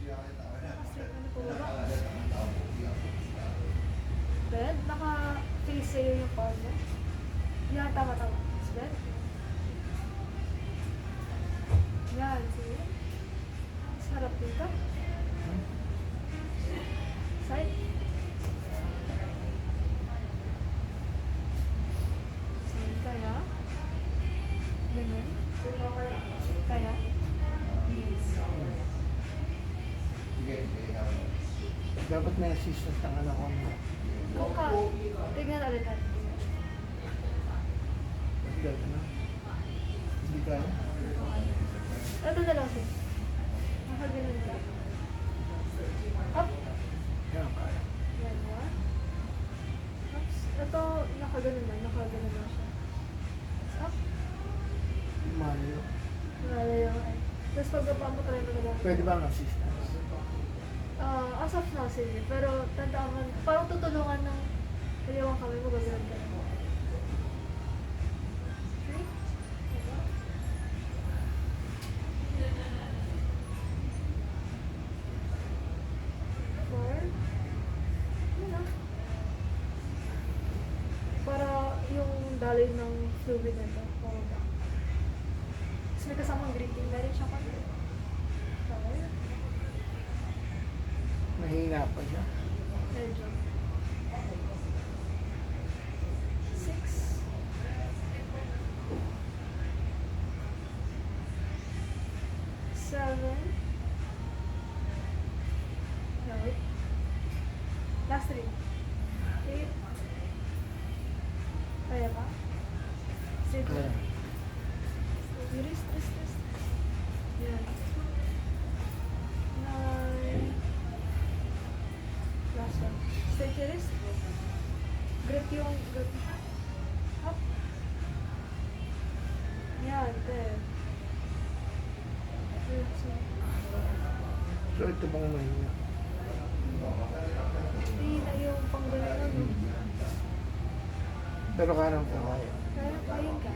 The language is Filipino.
Kasi ano po ba? Bed, naka-face sa'yo yung palm mo. Yan, tama. Bed. Yan, sige. Sarap dito. Side. Side kaya. Ganun. Kaya. Yes. Dapat may assistant ang anak ko mo. Buka. Tingnan ulit natin. Dahil na. Hindi kaya. Ito na lang siya. Nakaganon ka. Up. Yan kaya. Yan, one. Ups. Ito, nakaganon na siya. Up. Malayo. Wala yung ay. Tapos pagbaba mo, try mo na lang. Pwede ba ang assistant? As of now, sige. Pero tandaan mo, parang tutulungan ng kaliwang kami mo, gagawin ka. Okay? Four. Yun na. Para yung daloy ng fluid na ito, pababa. Tapos may kasamang greeting na rin siya kanina. Okay. Mahina pa siya. Medyo. 6. 7. No, wait. Last 3. 8. Kaya pa? Sit. Kaya. Rest. Yan. 9. Last one. Straight your wrist. Grip yung grip. Up. Yan, 10. Relax mo. So ito bang mahina? Hindi na yung panggalan. Pero kanang ko kaya. Kaya, kaya ka.